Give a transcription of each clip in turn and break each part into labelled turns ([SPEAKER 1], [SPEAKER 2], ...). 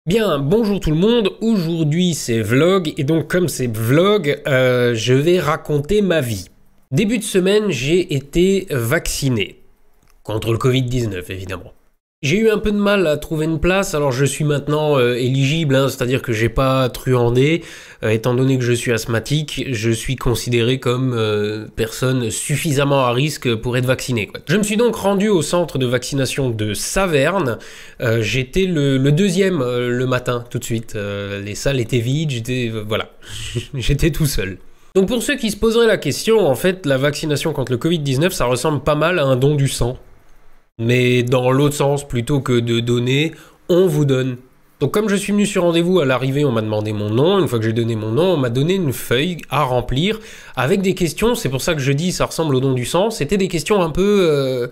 [SPEAKER 1] Bien, bonjour tout le monde, aujourd'hui c'est vlog, et donc comme c'est vlog, je vais raconter ma vie. Début de semaine, j'ai été vacciné, contre le Covid-19 évidemment. J'ai eu un peu de mal à trouver une place, alors je suis maintenant éligible, c'est-à-dire que j'ai pas truandé, étant donné que je suis asthmatique, je suis considéré comme personne suffisamment à risque pour être vacciné, quoi. Je me suis donc rendu au centre de vaccination de Saverne, j'étais le deuxième le matin, tout de suite, les salles étaient vides, voilà, j'étais tout seul. Donc pour ceux qui se poseraient la question, en fait, la vaccination contre le Covid-19, ça ressemble pas mal à un don du sang. Mais dans l'autre sens, plutôt que de donner, on vous donne. Donc comme je suis venu sur rendez-vous, à l'arrivée, on m'a demandé mon nom. Une fois que j'ai donné mon nom, on m'a donné une feuille à remplir avec des questions. C'est pour ça que je dis ça ressemble au don du sang. C'était des questions un peu...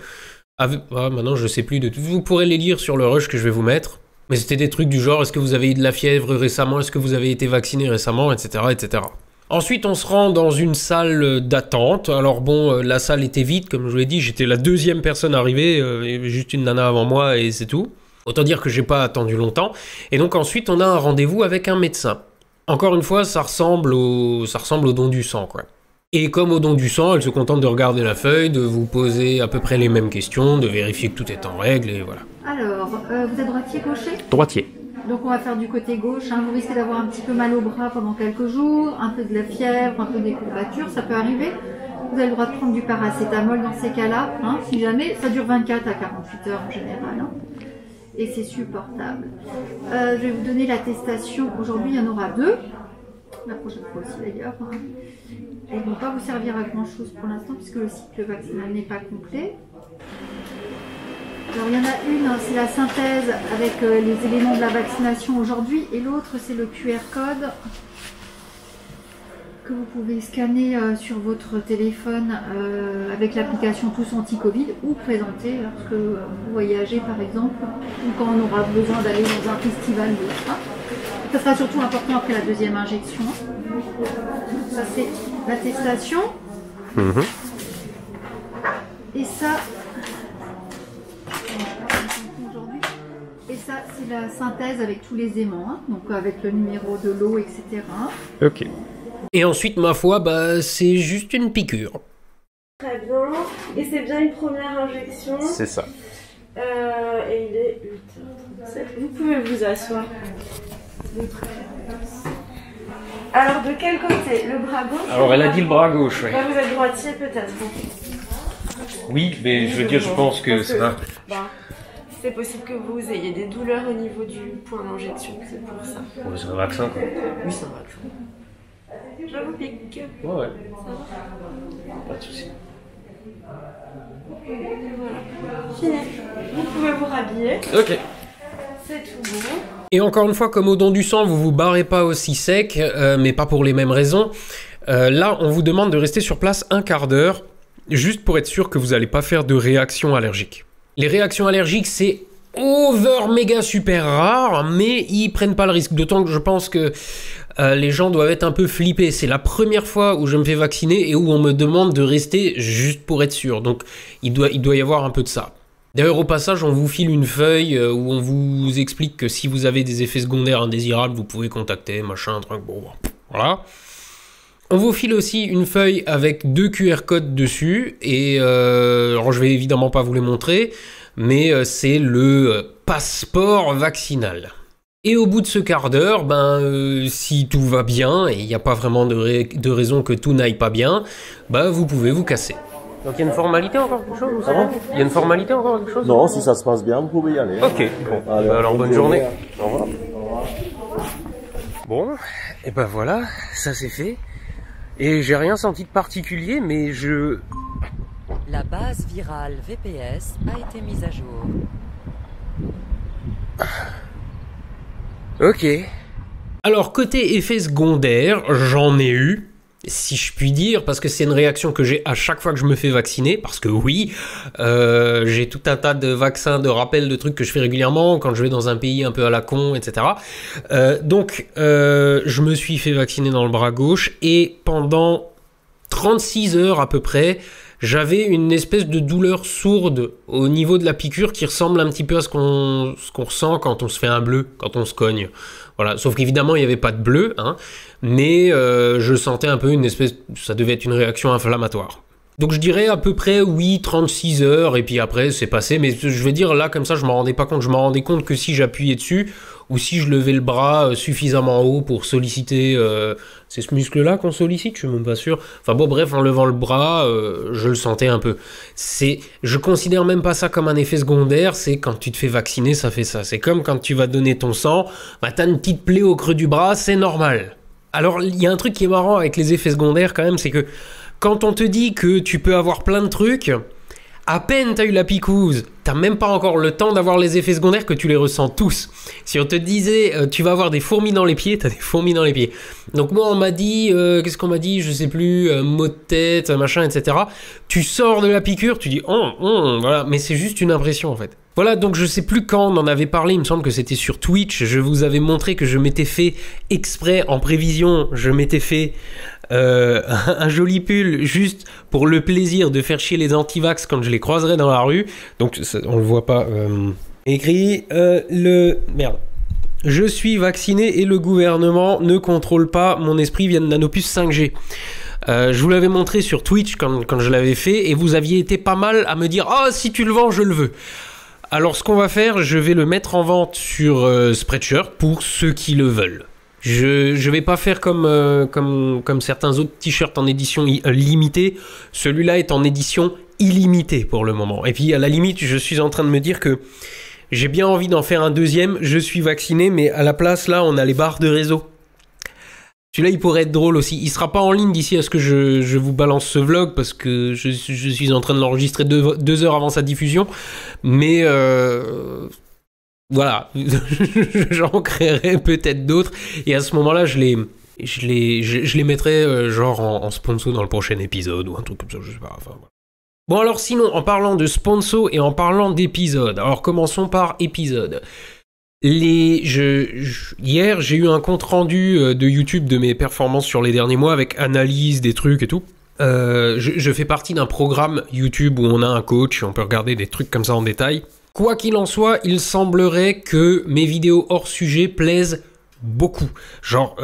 [SPEAKER 1] maintenant je sais plus de tout. Vous pourrez les lire sur le rush que je vais vous mettre. Mais c'était des trucs du genre, est-ce que vous avez eu de la fièvre récemment? Est-ce que vous avez été vacciné récemment? Etc. etc. Ensuite, on se rend dans une salle d'attente. Alors bon, la salle était vide, comme je vous l'ai dit, j'étais la deuxième personne arrivée, il y avait juste une nana avant moi et c'est tout. Autant dire que j'ai pas attendu longtemps. Et donc ensuite, on a un rendez-vous avec un médecin. Encore une fois, ça ressemble au don du sang, quoi. Et comme au don du sang, elle se contente de regarder la feuille, de vous poser à peu près les mêmes questions, de vérifier que tout est en règle et voilà.
[SPEAKER 2] Alors, vous êtes droitier, gaucher?
[SPEAKER 1] Droitier.
[SPEAKER 2] Donc on va faire du côté gauche, vous risquez d'avoir un petit peu mal au bras pendant quelques jours, un peu de la fièvre, un peu des courbatures, ça peut arriver. Vous avez le droit de prendre du paracétamol dans ces cas-là, si jamais, ça dure 24 à 48 heures en général, et c'est supportable. Je vais vous donner l'attestation, aujourd'hui il y en aura 2, la prochaine fois aussi d'ailleurs. Elles ne vont pas vous servir à grand chose pour l'instant puisque le cycle vaccinal n'est pas complet. Alors il y en a une, c'est la synthèse avec les éléments de la vaccination aujourd'hui, et l'autre c'est le QR code que vous pouvez scanner sur votre téléphone avec l'application Tous Anti-Covid ou présenter lorsque vous voyagez par exemple, ou quand on aura besoin d'aller dans un festival ou autre. Ça sera surtout important après la deuxième injection. Ça c'est l'attestation. Et ça... Et ça, c'est la synthèse avec tous les aimants, donc avec le numéro de l'eau, etc.
[SPEAKER 1] Ok. Et ensuite, ma foi, c'est juste une piqûre.
[SPEAKER 3] Très bien. Et c'est bien une première injection.
[SPEAKER 1] C'est ça.
[SPEAKER 3] Et il est 8h37. Vous pouvez vous asseoir. Alors, de quel côté? Le bras gauche?
[SPEAKER 1] Alors, elle a dit le bras gauche, oui.
[SPEAKER 3] Vous êtes droitier, peut-être.
[SPEAKER 1] Oui, mais je veux dire, je pense que ça va.
[SPEAKER 3] C'est possible que vous ayez des douleurs au niveau du point d'injection, c'est pour ça.
[SPEAKER 1] Ouais, c'est un vaccin, quoi.
[SPEAKER 3] Oui, c'est un vaccin. Je vous pique.
[SPEAKER 1] Ouais.
[SPEAKER 3] Ça va?
[SPEAKER 1] Pas de soucis.
[SPEAKER 3] Voilà. Fini. Vous pouvez vous rhabiller.
[SPEAKER 1] Ok.
[SPEAKER 3] C'est tout bon.
[SPEAKER 1] Et encore une fois, comme au don du sang, vous vous barrez pas aussi sec, mais pas pour les mêmes raisons. Là, on vous demande de rester sur place un quart d'heure, juste pour être sûr que vous n'allez pas faire de réaction allergique. Les réactions allergiques, c'est over méga super rare, mais ils prennent pas le risque. D'autant que je pense que les gens doivent être un peu flippés. C'est la première fois où je me fais vacciner et où on me demande de rester juste pour être sûr. Donc il doit y avoir un peu de ça. D'ailleurs, au passage, on vous file une feuille où on vous explique que si vous avez des effets secondaires indésirables, vous pouvez contacter, machin, truc, bon, voilà. On vous file aussi une feuille avec 2 QR codes dessus, et alors je vais évidemment pas vous les montrer, mais c'est le passeport vaccinal. Et au bout de ce quart d'heure, si tout va bien, et il n'y a pas vraiment de raison que tout n'aille pas bien, vous pouvez vous casser. Donc il y a une formalité encore quelque chose? Il y a une formalité encore quelque chose?
[SPEAKER 4] Non, si ça se passe bien, vous pouvez y aller.
[SPEAKER 1] Ok, bon. Allez, alors bonne journée. Au revoir. Bon, et voilà, ça c'est fait. Et j'ai rien senti de particulier, mais
[SPEAKER 5] La base virale VPS a été mise à jour.
[SPEAKER 1] Ok. Alors, côté effet secondaire, j'en ai eu, si je puis dire, parce que c'est une réaction que j'ai à chaque fois que je me fais vacciner, parce que oui, j'ai tout un tas de vaccins, de rappels, de trucs que je fais régulièrement, quand je vais dans un pays un peu à la con, etc. Donc, je me suis fait vacciner dans le bras gauche, et pendant 36 heures à peu près, j'avais une espèce de douleur sourde au niveau de la piqûre qui ressemble un petit peu à ce qu'on ressent quand on se fait un bleu, quand on se cogne. Voilà, sauf qu'évidemment il n'y avait pas de bleu, hein, mais je sentais un peu une espèce, ça devait être une réaction inflammatoire. Donc je dirais à peu près oui 36 heures et puis après c'est passé, mais je vais dire là comme ça je m'en rendais pas compte, je m'en rendais compte que si j'appuyais dessus ou si je levais le bras suffisamment haut pour solliciter, c'est ce muscle là qu'on sollicite, je suis même pas sûr, enfin bon bref en levant le bras je le sentais un peu, je considère même pas ça comme un effet secondaire, c'est quand tu te fais vacciner ça fait ça, c'est comme quand tu vas donner ton sang, bah t'as une petite plaie au creux du bras, c'est normal. Alors il y a un truc qui est marrant avec les effets secondaires quand même, c'est que quand on te dit que tu peux avoir plein de trucs, à peine t'as eu la picouse, t'as même pas encore le temps d'avoir les effets secondaires que tu les ressens tous. Si on te disait tu vas avoir des fourmis dans les pieds, t'as des fourmis dans les pieds. Donc moi on m'a dit, qu'est-ce qu'on m'a dit, je sais plus, maux de tête, machin, etc. Tu sors de la piqûre, tu dis voilà, mais c'est juste une impression en fait. Voilà, donc je sais plus quand on en avait parlé, il me semble que c'était sur Twitch, je vous avais montré que je m'étais fait exprès en prévision, je m'étais fait un joli pull juste pour le plaisir de faire chier les anti-vax quand je les croiserai dans la rue. Donc ça, on le voit pas. Écrit merde. Je suis vacciné et le gouvernement ne contrôle pas mon esprit via Nanopus 5G. Je vous l'avais montré sur Twitch quand je l'avais fait et vous aviez été pas mal à me dire « Ah, si tu le vends, je le veux ». Alors ce qu'on va faire, je vais le mettre en vente sur Spreadshirt pour ceux qui le veulent. Je vais pas faire comme certains autres t-shirts en édition limitée. Celui-là est en édition illimitée pour le moment. Et puis à la limite, je suis en train de me dire que j'ai bien envie d'en faire un deuxième. Je suis vacciné, mais à la place, là, on a les barres de réseau. Celui-là, il pourrait être drôle aussi. Il sera pas en ligne d'ici à ce que je vous balance ce vlog, parce que je suis en train de l'enregistrer 2 heures avant sa diffusion. Mais voilà, j'en créerai peut-être d'autres. Et à ce moment-là, je les mettrai genre en sponsor dans le prochain épisode ou un truc comme ça, je sais pas. Enfin, voilà. Bon alors sinon, en parlant de sponsor et en parlant d'épisode, alors commençons par épisode. Hier, j'ai eu un compte rendu de YouTube de mes performances sur les derniers mois avec analyse des trucs et tout. Je fais partie d'un programme YouTube où on a un coach et on peut regarder des trucs comme ça en détail. Quoi qu'il en soit, il semblerait que mes vidéos hors sujet plaisent beaucoup. Genre,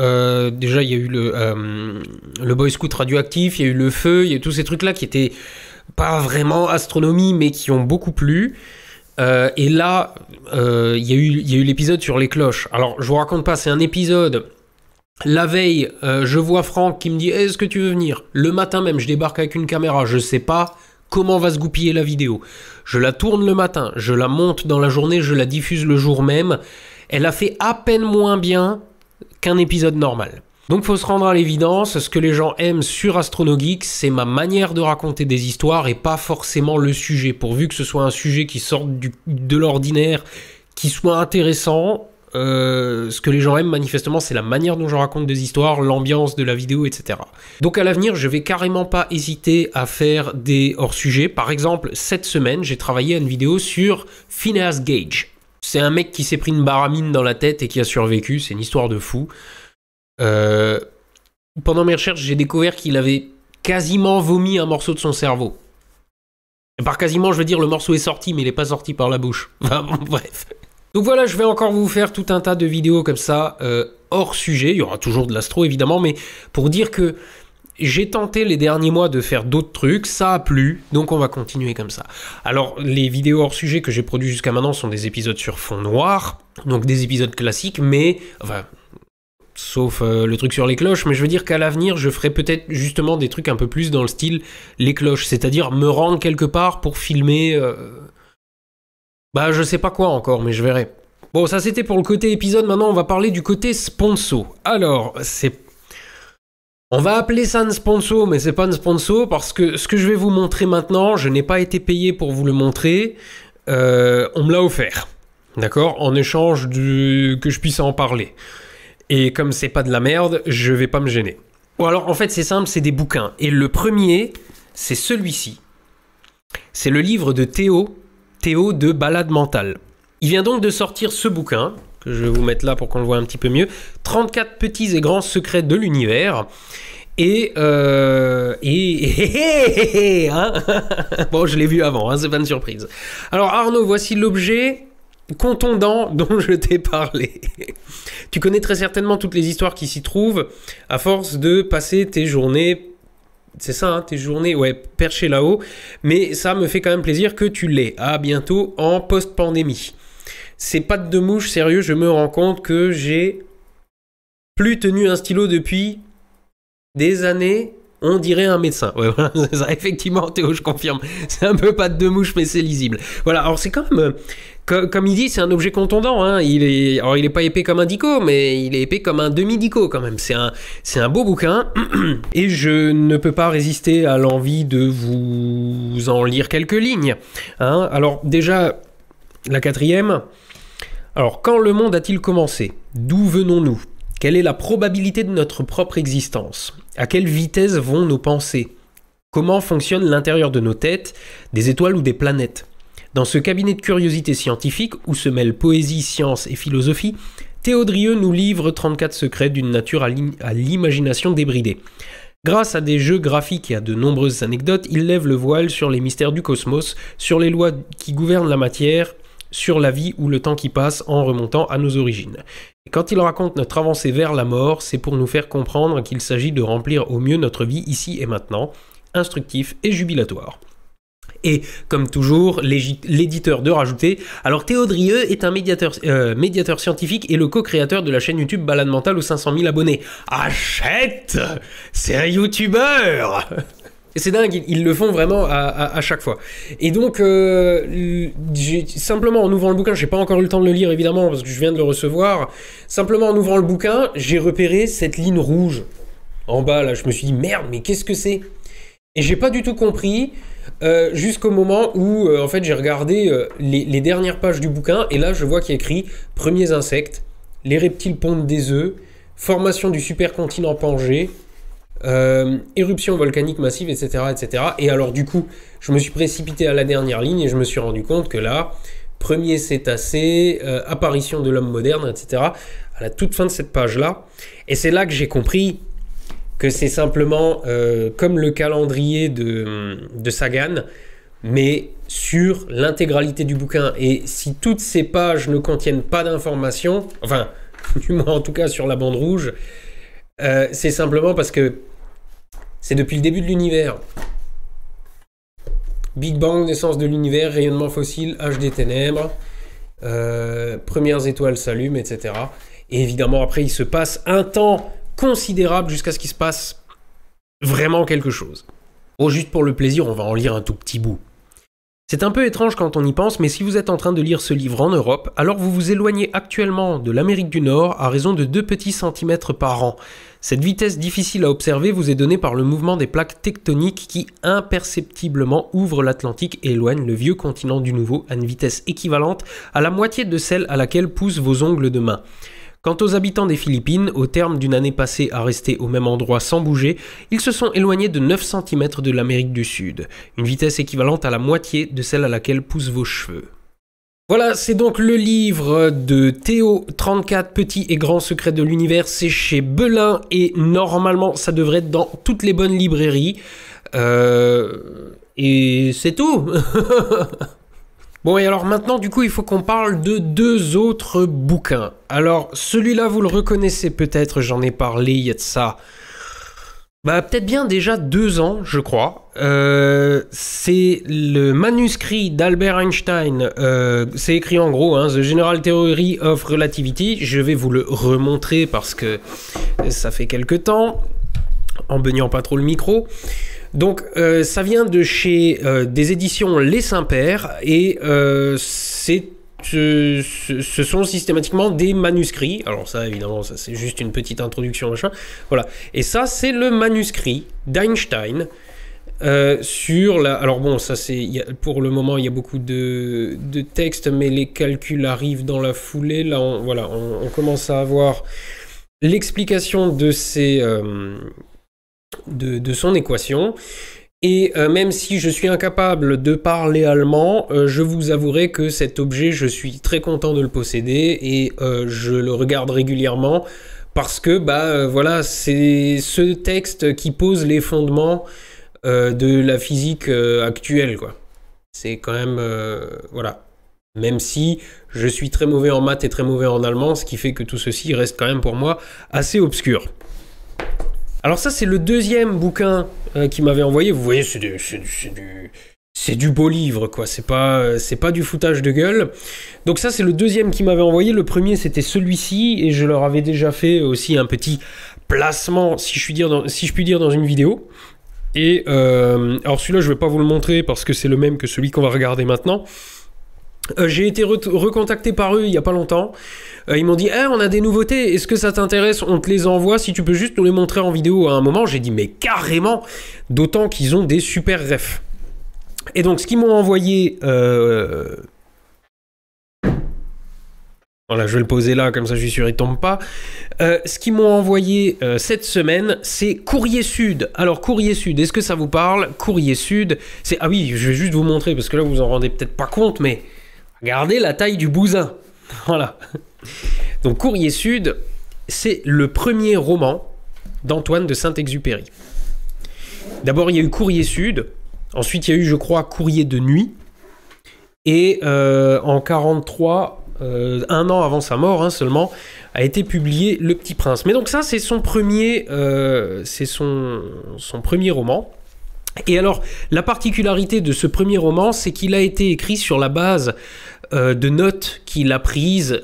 [SPEAKER 1] déjà, il y a eu le Boy Scout radioactif, il y a eu le feu, il y a eu tous ces trucs-là qui étaient pas vraiment astronomie, mais qui ont beaucoup plu. Et là, il y a eu l'épisode sur les cloches. Alors, je vous raconte pas, c'est un épisode. La veille, je vois Franck qui me dit « Est-ce que tu veux venir ?» Le matin même, je débarque avec une caméra, je sais pas comment va se goupiller la vidéo. Je la tourne le matin, je la monte dans la journée, je la diffuse le jour même. Elle a fait à peine moins bien qu'un épisode normal. Donc faut se rendre à l'évidence, ce que les gens aiment sur AstronoGeek, c'est ma manière de raconter des histoires et pas forcément le sujet. Pourvu que ce soit un sujet qui sorte de l'ordinaire, qui soit intéressant, ce que les gens aiment manifestement, c'est la manière dont je raconte des histoires, l'ambiance de la vidéo, etc. Donc à l'avenir, je vais carrément pas hésiter à faire des hors-sujets. Par exemple, cette semaine, j'ai travaillé à une vidéo sur Phineas Gage. C'est un mec qui s'est pris une baramine dans la tête et qui a survécu, c'est une histoire de fou. Pendant mes recherches, j'ai découvert qu'il avait quasiment vomi un morceau de son cerveau. Et par quasiment, je veux dire, le morceau est sorti, mais il n'est pas sorti par la bouche. Enfin, bon, bref. Donc voilà, je vais encore vous faire tout un tas de vidéos comme ça, hors sujet. Il y aura toujours de l'astro, évidemment, mais pour dire que j'ai tenté les derniers mois de faire d'autres trucs, ça a plu, donc on va continuer comme ça. Alors, les vidéos hors sujet que j'ai produits jusqu'à maintenant sont des épisodes sur fond noir, donc des épisodes classiques, mais... Enfin, sauf le truc sur les cloches, mais je veux dire qu'à l'avenir, je ferai peut-être justement des trucs un peu plus dans le style les cloches, c'est-à-dire me rendre quelque part pour filmer... Bah, je sais pas quoi encore, mais je verrai. Bon, ça c'était pour le côté épisode, maintenant on va parler du côté sponsor. Alors, on va appeler ça un sponsor, mais c'est pas un sponsor, parce que ce que je vais vous montrer maintenant, je n'ai pas été payé pour vous le montrer, on me l'a offert, d'accord, en échange que je puisse en parler. Et comme c'est pas de la merde, je vais pas me gêner. Bon alors en fait c'est simple, c'est des bouquins. Et le premier, c'est celui-ci. C'est le livre de Théo de Balade mentale. Il vient donc de sortir ce bouquin, que je vais vous mettre là pour qu'on le voit un petit peu mieux. 34 petits et grands secrets de l'univers. Hein bon, je l'ai vu avant, hein, c'est pas une surprise. Alors Arnaud, voici l'objet contondant dont je t'ai parlé. Tu connais très certainement toutes les histoires qui s'y trouvent, à force de passer tes journées... C'est ça, hein, tes journées, ouais, perchées là-haut. Mais ça me fait quand même plaisir que tu l'aies. À bientôt en post-pandémie. Ces pattes de mouche, sérieux, je me rends compte que j'ai plus tenu un stylo depuis des années. On dirait un médecin. Ouais, voilà, c'est ça. Effectivement, Théo, je confirme. C'est un peu patte de mouche, mais c'est lisible. Voilà, alors c'est quand même... Comme il dit, c'est un objet contondant. Hein. Il est pas épais comme un dico, mais il est épais comme un demi-dico quand même. C'est un beau bouquin. Et je ne peux pas résister à l'envie de vous en lire quelques lignes. Hein. Alors déjà, la 4e. Alors, quand le monde a-t-il commencé? D'où venons-nous? Quelle est la probabilité de notre propre existence? À quelle vitesse vont nos pensées? Comment fonctionne l'intérieur de nos têtes, des étoiles ou des planètes? Dans ce cabinet de curiosité scientifique où se mêlent poésie, science et philosophie, Théo Drieux nous livre 34 secrets d'une nature à l'imagination débridée. Grâce à des jeux graphiques et à de nombreuses anecdotes, il lève le voile sur les mystères du cosmos, sur les lois qui gouvernent la matière, sur la vie ou le temps qui passe en remontant à nos origines. Et quand il raconte notre avancée vers la mort, c'est pour nous faire comprendre qu'il s'agit de remplir au mieux notre vie ici et maintenant, instructif et jubilatoire. Et, comme toujours, l'éditeur de rajouter, alors Théo Drieux est un médiateur scientifique et le co-créateur de la chaîne YouTube Balade Mentale aux 500 000 abonnés. Achète! C'est un youtubeur! Et c'est dingue, ils le font vraiment à chaque fois. Et donc, simplement en ouvrant le bouquin, j'ai pas encore eu le temps de le lire évidemment, parce que je viens de le recevoir, simplement en ouvrant le bouquin, j'ai repéré cette ligne rouge en bas, là, je me suis dit, merde, mais qu'est-ce que c'est? Et j'ai pas du tout compris... jusqu'au moment où en fait j'ai regardé les dernières pages du bouquin et là je vois qu'il y a écrit premiers insectes, les reptiles pondent des œufs, formation du supercontinent Pangée, éruption volcanique massive, etc., etc. Et alors du coup je me suis précipité à la dernière ligne et je me suis rendu compte que là, premier cétacé, apparition de l'homme moderne, etc. à la toute fin de cette page là, et c'est là que j'ai compris que c'est simplement comme le calendrier de Sagan, mais sur l'intégralité du bouquin. Et si toutes ces pages ne contiennent pas d'informations, enfin, du moins en tout cas sur la bande rouge, c'est simplement parce que c'est depuis le début de l'univers. Big Bang, naissance de l'univers, rayonnement fossile, âge des ténèbres, premières étoiles s'allument, etc. Et évidemment, après, il se passe un temps considérable jusqu'à ce qu'il se passe vraiment quelque chose. Bon, juste pour le plaisir, on va en lire un tout petit bout. C'est un peu étrange quand on y pense, mais si vous êtes en train de lire ce livre en Europe, alors vous vous éloignez actuellement de l'Amérique du Nord à raison de 2 petits centimètres par an. Cette vitesse difficile à observer vous est donnée par le mouvement des plaques tectoniques qui imperceptiblement ouvrent l'Atlantique et éloignent le vieux continent du nouveau à une vitesse équivalente à la moitié de celle à laquelle poussent vos ongles de main. Quant aux habitants des Philippines, au terme d'une année passée à rester au même endroit sans bouger, ils se sont éloignés de 9 cm de l'Amérique du Sud, une vitesse équivalente à la moitié de celle à laquelle poussent vos cheveux. Voilà, c'est donc le livre de Théo, 34 petits et grands secrets de l'univers, c'est chez Belin et normalement ça devrait être dans toutes les bonnes librairies. Et c'est tout. Bon, et alors maintenant, du coup, il faut qu'on parle de 2 autres bouquins. Alors, celui-là, vous le reconnaissez peut-être, j'en ai parlé, il y a de ça... peut-être bien déjà 2 ans, je crois. C'est le manuscrit d'Albert Einstein. C'est écrit en gros, hein, The General Theory of Relativity. Je vais vous le remontrer parce que ça fait quelque temps, en baignant pas trop le micro. Donc ça vient de chez des éditions Les Saints-Pères et ce sont systématiquement des manuscrits. Alors ça évidemment ça c'est juste une petite introduction machin. Voilà. Et ça c'est le manuscrit d'Einstein sur la... Alors bon ça c'est... Pour le moment il y a beaucoup de textes mais les calculs arrivent dans la foulée. Là on commence à avoir l'explication de ces... de son équation et même si je suis incapable de parler allemand, je vous avouerai que cet objet je suis très content de le posséder et je le regarde régulièrement parce que voilà, c'est ce texte qui pose les fondements de la physique actuelle, quoi. C'est quand même voilà. Même si je suis très mauvais en maths et très mauvais en allemand, ce qui fait que tout ceci reste quand même pour moi assez obscur. Alors ça, c'est le deuxième bouquin qu'il m'avait envoyé. Vous voyez, c'est du beau livre, quoi. C'est pas du foutage de gueule. Donc ça, c'est le deuxième qu'il m'avait envoyé. Le premier, c'était celui-ci, et je leur avais déjà fait aussi un petit placement, si je puis dire, dans une vidéo. Et alors celui-là, je vais pas vous le montrer parce que c'est le même que celui qu'on va regarder maintenant. J'ai été recontacté par eux il y a pas longtemps. Ils m'ont dit on a des nouveautés, est-ce que ça t'intéresse, on te les envoie, si tu peux juste nous les montrer en vidéo à un moment. J'ai dit mais carrément, d'autant qu'ils ont des super refs. Et donc ce qu'ils m'ont envoyé voilà, je vais le poser là, comme ça je suis sûr il tombe pas. Ce qu'ils m'ont envoyé cette semaine, c'est Courrier Sud. Alors Courrier Sud, est-ce que ça vous parle? Courrier Sud, c'est... Ah oui, je vais juste vous montrer, parce que là vous en rendez peut-être pas compte, mais regardez la taille du bousin. Voilà. Donc Courrier Sud, c'est le premier roman d'Antoine de Saint-Exupéry. D'abord il y a eu Courrier Sud, ensuite il y a eu, je crois, Courrier de nuit, et en 43, un an avant sa mort seulement, a été publié Le Petit Prince. Mais donc ça, c'est son premier, son premier roman. Et alors, la particularité de ce premier roman, c'est qu'il a été écrit sur la base de notes qu'il a prises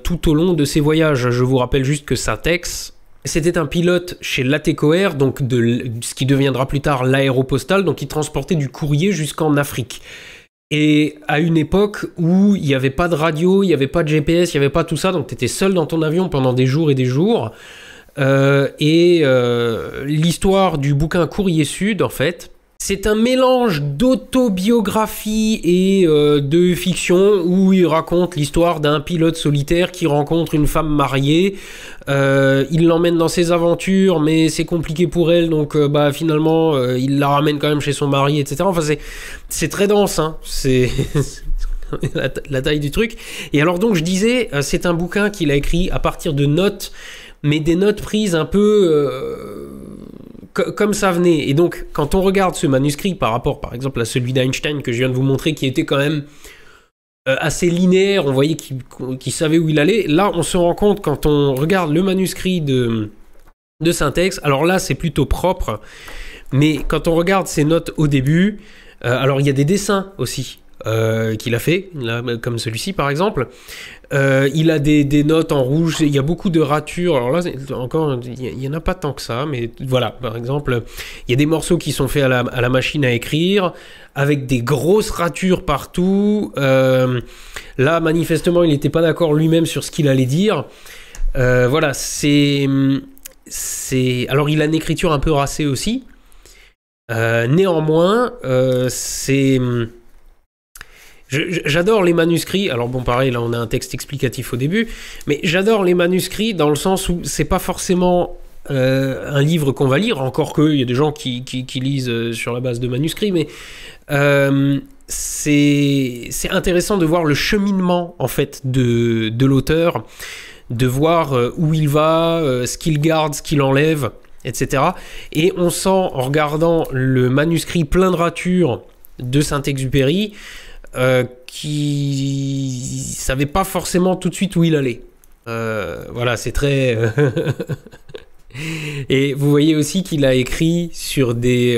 [SPEAKER 1] tout au long de ses voyages. Je vous rappelle juste que Syntex, c'était un pilote chez Latécoère, donc de ce qui deviendra plus tard l'Aéropostale, donc il transportait du courrier jusqu'en Afrique. Et à une époque où il n'y avait pas de radio, il n'y avait pas de GPS, il n'y avait pas tout ça, donc tu étais seul dans ton avion pendant des jours et des jours. L'histoire du bouquin Courrier Sud, en fait, c'est un mélange d'autobiographie et de fiction où il raconte l'histoire d'un pilote solitaire qui rencontre une femme mariée. Il l'emmène dans ses aventures, mais c'est compliqué pour elle, donc finalement il la ramène quand même chez son mari, etc. Enfin c'est très dense, hein. C'est la taille du truc. Et alors donc je disais, c'est un bouquin qu'il a écrit à partir de notes, mais des notes prises un peu comme ça venait. Et donc quand on regarde ce manuscrit par rapport par exemple à celui d'Einstein que je viens de vous montrer, qui était quand même assez linéaire, on voyait qu'il savait où il allait. Là, on se rend compte quand on regarde le manuscrit de Syntex, alors là, c'est plutôt propre, mais quand on regarde ses notes au début, alors il y a des dessins aussi qu'il a fait, là, comme celui-ci par exemple. Il a des notes en rouge, il y a beaucoup de ratures. Alors là, encore, il n'y en a pas tant que ça, mais voilà, par exemple, il y a des morceaux qui sont faits à la machine à écrire, avec des grosses ratures partout. Là, manifestement, il n'était pas d'accord lui-même sur ce qu'il allait dire. Voilà, alors, il a une écriture un peu racée aussi. Néanmoins, c'est... J'adore les manuscrits. Alors bon, pareil, là on a un texte explicatif au début, mais j'adore les manuscrits dans le sens où c'est pas forcément un livre qu'on va lire, encore qu'il y a des gens qui lisent sur la base de manuscrits, mais c'est intéressant de voir le cheminement en fait de l'auteur, de voir où il va, ce qu'il garde, ce qu'il enlève, etc. Et on sent en regardant le manuscrit plein de ratures de Saint-Exupéry qui savait pas forcément tout de suite où il allait. Voilà, c'est très... Et vous voyez aussi qu'il a écrit sur des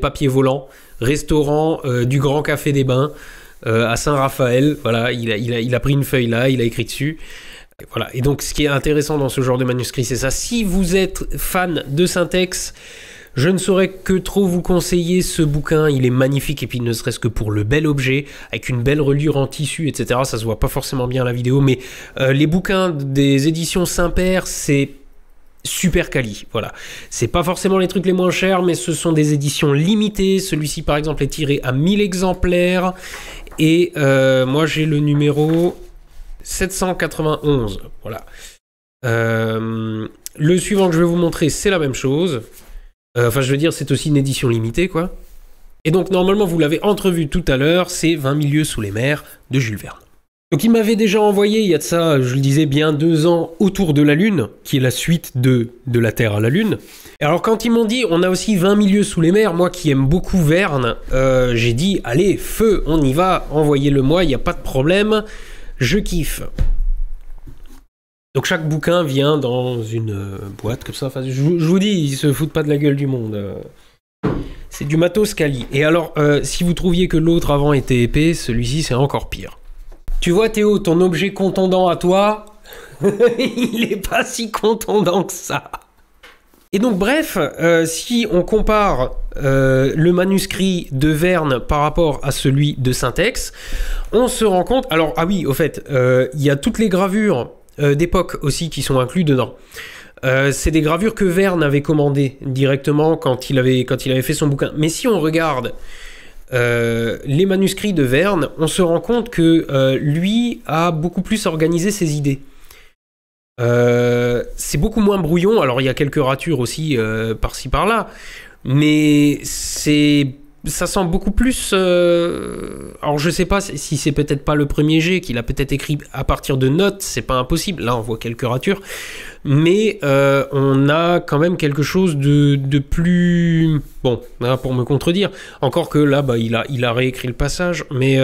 [SPEAKER 1] papiers volants, restaurant du Grand Café des Bains à Saint-Raphaël. Voilà, il a pris une feuille là, il a écrit dessus. Et voilà. Et donc ce qui est intéressant dans ce genre de manuscrit, c'est ça. Si vous êtes fan de Syntex, je ne saurais que trop vous conseiller ce bouquin, il est magnifique, et puis ne serait-ce que pour le bel objet, avec une belle reliure en tissu, etc. Ça se voit pas forcément bien à la vidéo, mais les bouquins des éditions Saint-Père, c'est super quali, voilà. C'est pas forcément les trucs les moins chers, mais ce sont des éditions limitées. Celui-ci, par exemple, est tiré à 1000 exemplaires, et moi j'ai le numéro 791, voilà. Le suivant que je vais vous montrer, c'est la même chose. Enfin, je veux dire, c'est aussi une édition limitée, quoi. Et donc, normalement, vous l'avez entrevu tout à l'heure, c'est 20 000 lieues sous les mers de Jules Verne. Donc il m'avait déjà envoyé, il y a de ça, je le disais, bien 2 ans, Autour de la Lune, qui est la suite de la Terre à la Lune. Et alors quand ils m'ont dit, on a aussi 20 milieux sous les mers, moi qui aime beaucoup Verne, j'ai dit, allez, feu, on y va, envoyez-le-moi, il n'y a pas de problème, je kiffe. Donc chaque bouquin vient dans une boîte comme ça, enfin, je vous dis, ils se foutent pas de la gueule du monde. C'est du matos quali. Et alors, si vous trouviez que l'autre avant était épais, celui-ci c'est encore pire. Tu vois Théo, ton objet contondant à toi, il est pas si contondant que ça. Et donc bref, si on compare le manuscrit de Verne par rapport à celui de Syntex, on se rend compte... Alors, ah oui, au fait, il y a toutes les gravures d'époque aussi qui sont incluses dedans. C'est des gravures que Verne avait commandées directement quand il avait fait son bouquin. Mais si on regarde... les manuscrits de Verne, on se rend compte que lui a beaucoup plus organisé ses idées. C'est beaucoup moins brouillon, alors il y a quelques ratures aussi par-ci par-là, mais ça sent beaucoup plus... Alors je sais pas si c'est peut-être pas le premier jet, qu'il a peut-être écrit à partir de notes, c'est pas impossible, là on voit quelques ratures, mais on a quand même quelque chose de plus... Bon, là, pour me contredire, encore que là, bah, il a réécrit le passage, mais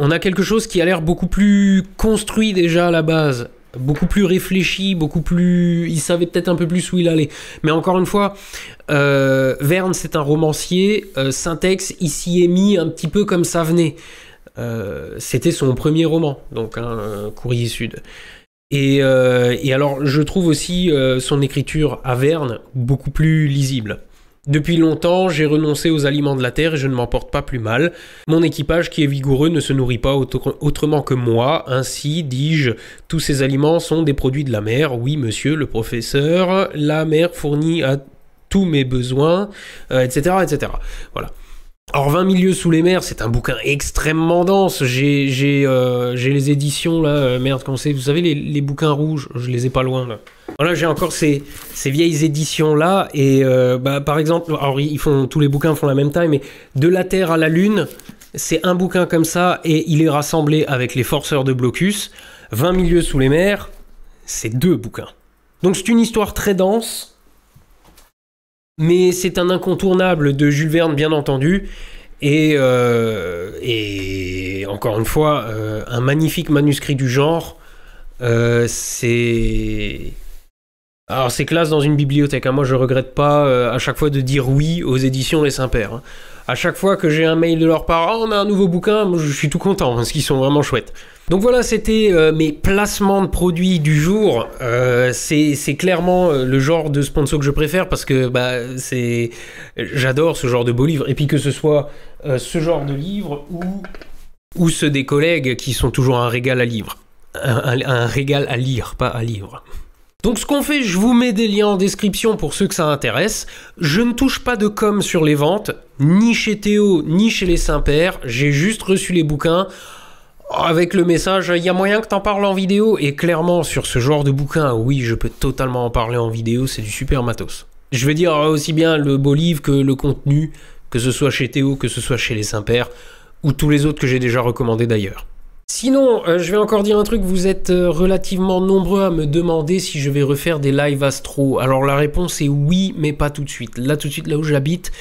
[SPEAKER 1] on a quelque chose qui a l'air beaucoup plus construit déjà à la base, beaucoup plus réfléchi, beaucoup plus... Il savait peut-être un peu plus où il allait. Mais encore une fois, Verne, c'est un romancier, Syntex, il s'y est mis un petit peu comme ça venait. C'était son premier roman, donc Courrier Sud. Et alors, je trouve aussi son écriture à Verne beaucoup plus lisible. Depuis longtemps, j'ai renoncé aux aliments de la terre et je ne m'en porte pas plus mal. Mon équipage qui est vigoureux ne se nourrit pas autrement que moi. Ainsi, dis-je, tous ces aliments sont des produits de la mer. Oui, monsieur le professeur, la mer fournit à tous mes besoins, etc., etc. Voilà. Alors 20 milieux sous les mers, c'est un bouquin extrêmement dense. J'ai les éditions là, merde, comment c'est, vous savez les bouquins rouges, je les ai pas loin là. Voilà, j'ai encore ces vieilles éditions là et bah, par exemple, alors tous les bouquins font la même taille, mais De la Terre à la Lune, c'est un bouquin comme ça et il est rassemblé avec Les Forceurs de Blocus. 20 milieux sous les mers, c'est 2 bouquins. Donc c'est une histoire très dense. Mais c'est un incontournable de Jules Verne, bien entendu. Et encore une fois, un magnifique manuscrit du genre. C'est classe dans une bibliothèque. Hein. Moi, je regrette pas à chaque fois de dire oui aux éditions Les Saint-Pères. Hein. À chaque fois que j'ai un mail de leur part, oh, on a un nouveau bouquin, moi, je suis tout content, parce qu'ils sont vraiment chouettes. Donc voilà, c'était mes placements de produits du jour. C'est clairement le genre de sponsor que je préfère parce que bah, j'adore ce genre de beaux livres. Et puis que ce soit ce genre de livre ou ceux des collègues qui sont toujours un régal à lire. Un régal à lire, pas à livre. Donc ce qu'on fait, je vous mets des liens en description pour ceux que ça intéresse. Je ne touche pas de com sur les ventes, ni chez Théo, ni chez les Saint-Pères. J'ai juste reçu les bouquins avec le message, il y a moyen que t'en parles en vidéo. Et clairement, sur ce genre de bouquin, oui, je peux totalement en parler en vidéo, c'est du super matos. Je veux dire aussi bien le beau livre que le contenu, que ce soit chez Théo, que ce soit chez les Saint-Pères, ou tous les autres que j'ai déjà recommandés d'ailleurs. Sinon, je vais encore dire un truc, vous êtes relativement nombreux à me demander si je vais refaire des live astro. Alors la réponse est oui, mais pas tout de suite. Là tout de suite, là où j'habite,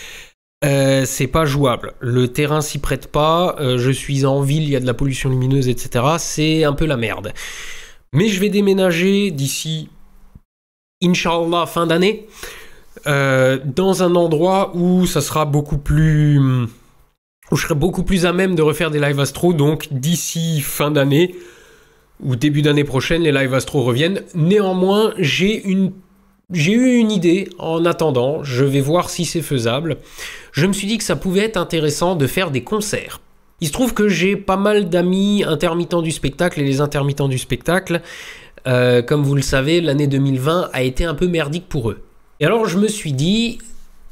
[SPEAKER 1] c'est pas jouable. Le terrain s'y prête pas, je suis en ville, il y a de la pollution lumineuse, etc. C'est un peu la merde. Mais je vais déménager d'ici, Inch'Allah, fin d'année, dans un endroit où ça sera beaucoup plus... où je serai beaucoup plus à même de refaire des live astro, donc d'ici fin d'année ou début d'année prochaine, les live astro reviennent. Néanmoins, j'ai eu une idée en attendant, je vais voir si c'est faisable. Je me suis dit que ça pouvait être intéressant de faire des concerts. Il se trouve que j'ai pas mal d'amis intermittents du spectacle, et les intermittents du spectacle, comme vous le savez, l'année 2020 a été un peu merdique pour eux. Et alors je me suis dit,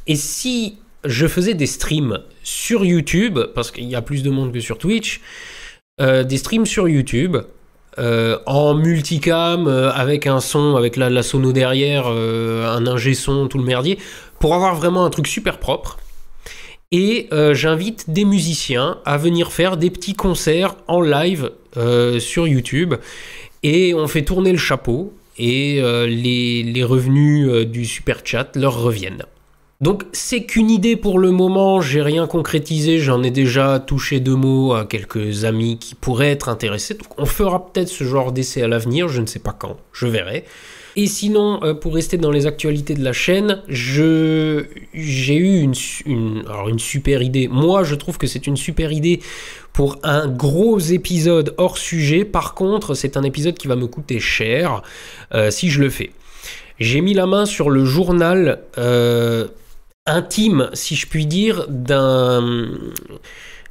[SPEAKER 1] et si je faisais des streams sur YouTube, parce qu'il y a plus de monde que sur Twitch, des streams sur YouTube, en multicam, avec un son, avec la sono derrière, un ingé son, tout le merdier, pour avoir vraiment un truc super propre. Et j'invite des musiciens à venir faire des petits concerts en live sur YouTube. Et on fait tourner le chapeau et les revenus du super chat leur reviennent. Donc c'est qu'une idée pour le moment, j'ai rien concrétisé, j'en ai déjà touché 2 mots à quelques amis qui pourraient être intéressés. Donc on fera peut-être ce genre d'essai à l'avenir, je ne sais pas quand, je verrai. Et sinon, pour rester dans les actualités de la chaîne, j'ai eu une super idée. Moi, je trouve que c'est une super idée pour un gros épisode hors sujet. Par contre, c'est un épisode qui va me coûter cher si je le fais. J'ai mis la main sur le journal intime, si je puis dire,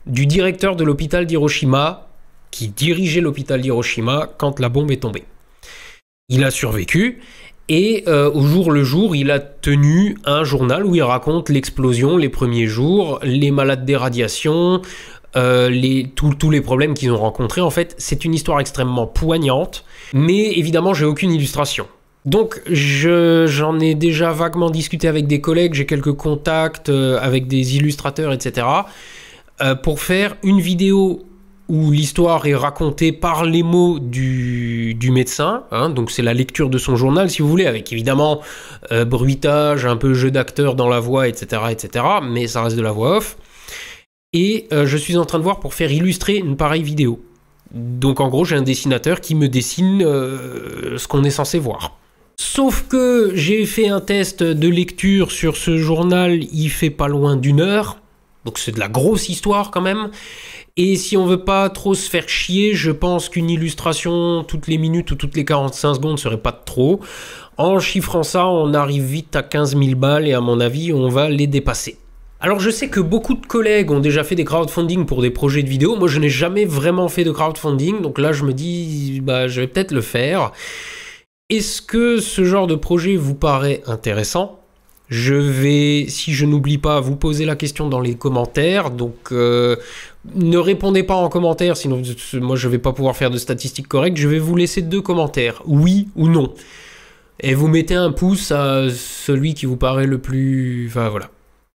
[SPEAKER 1] du directeur de l'hôpital d'Hiroshima, qui dirigeait l'hôpital d'Hiroshima quand la bombe est tombée. Il a survécu et au jour le jour, il a tenu un journal où il raconte l'explosion, les premiers jours, les malades des radiations, tous les problèmes qu'ils ont rencontrés. En fait, c'est une histoire extrêmement poignante, mais évidemment, j'ai aucune illustration. Donc, j'en ai déjà vaguement discuté avec des collègues, j'ai quelques contacts avec des illustrateurs, etc. Pour faire une vidéo où l'histoire est racontée par les mots du médecin, hein, donc c'est la lecture de son journal si vous voulez, avec évidemment bruitage, un peu jeu d'acteur dans la voix, etc., mais ça reste de la voix off. Et je suis en train de voir pour faire illustrer une pareille vidéo. Donc en gros j'ai un dessinateur qui me dessine ce qu'on est censé voir. Sauf que j'ai fait un test de lecture sur ce journal, il fait pas loin d'1 heure, donc c'est de la grosse histoire quand même. Et si on veut pas trop se faire chier, je pense qu'une illustration toutes les minutes ou toutes les 45 secondes serait pas de trop. En chiffrant ça, on arrive vite à 15 000 balles et à mon avis, on va les dépasser. Alors je sais que beaucoup de collègues ont déjà fait des crowdfunding pour des projets de vidéos. Moi, je n'ai jamais vraiment fait de crowdfunding, donc là, je me dis, je vais peut-être le faire. Est-ce que ce genre de projet vous paraît intéressant ? Je vais, si je n'oublie pas, vous poser la question dans les commentaires. Donc, ne répondez pas en commentaire, sinon moi je ne vais pas pouvoir faire de statistiques correctes. Je vais vous laisser 2 commentaires, oui ou non. Et vous mettez un pouce à celui qui vous paraît le plus... Enfin, voilà.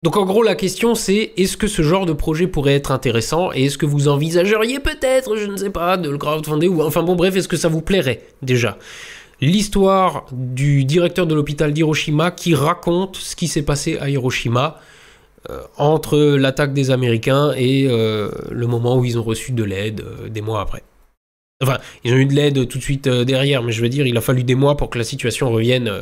[SPEAKER 1] Donc, en gros, la question c'est, est-ce que ce genre de projet pourrait être intéressant ? Et est-ce que vous envisageriez peut-être, je ne sais pas, de le crowdfunder ou... Enfin bon, bref, est-ce que ça vous plairait, déjà ? L'histoire du directeur de l'hôpital d'Hiroshima qui raconte ce qui s'est passé à Hiroshima entre l'attaque des Américains et le moment où ils ont reçu de l'aide des mois après. Enfin, ils ont eu de l'aide tout de suite derrière, mais je veux dire, il a fallu des mois pour que la situation revienne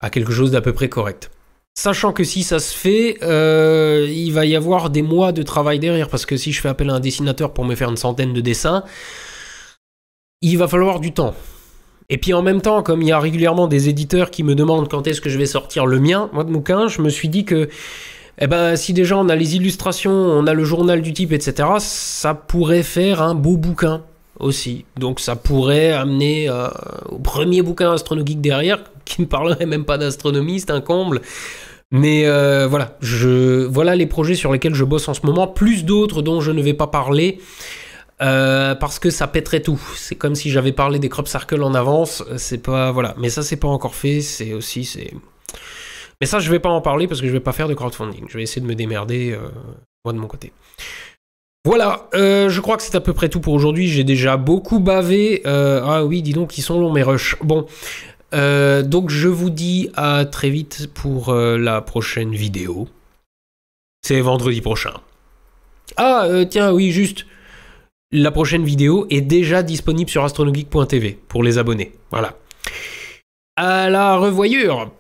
[SPEAKER 1] à quelque chose d'à peu près correct. Sachant que si ça se fait, il va y avoir des mois de travail derrière, parce que si je fais appel à un dessinateur pour me faire une centaine de dessins, il va falloir du temps. Et puis en même temps, comme il y a régulièrement des éditeurs qui me demandent quand est-ce que je vais sortir le mien, moi de bouquin, je me suis dit que si déjà on a les illustrations, on a le journal du type, etc., ça pourrait faire un beau bouquin aussi. Donc ça pourrait amener au premier bouquin Astrono Geek derrière, qui ne parlerait même pas d'astronomie, c'est un comble. Mais voilà les projets sur lesquels je bosse en ce moment, plus d'autres dont je ne vais pas parler. Parce que ça pèterait tout. C'est comme si j'avais parlé des crop circles en avance. C'est pas... Voilà. Mais ça, c'est pas encore fait. Mais ça, je vais pas en parler parce que je vais pas faire de crowdfunding. Je vais essayer de me démerder, moi, de mon côté. Voilà. Je crois que c'est à peu près tout pour aujourd'hui. J'ai déjà beaucoup bavé. Ah oui, dis donc, ils sont longs, mes rushs. Bon. Donc, je vous dis à très vite pour la prochaine vidéo. C'est vendredi prochain. Ah, tiens, oui, juste... La prochaine vidéo est déjà disponible sur astronogeek.tv pour les abonnés. Voilà. À la revoyure!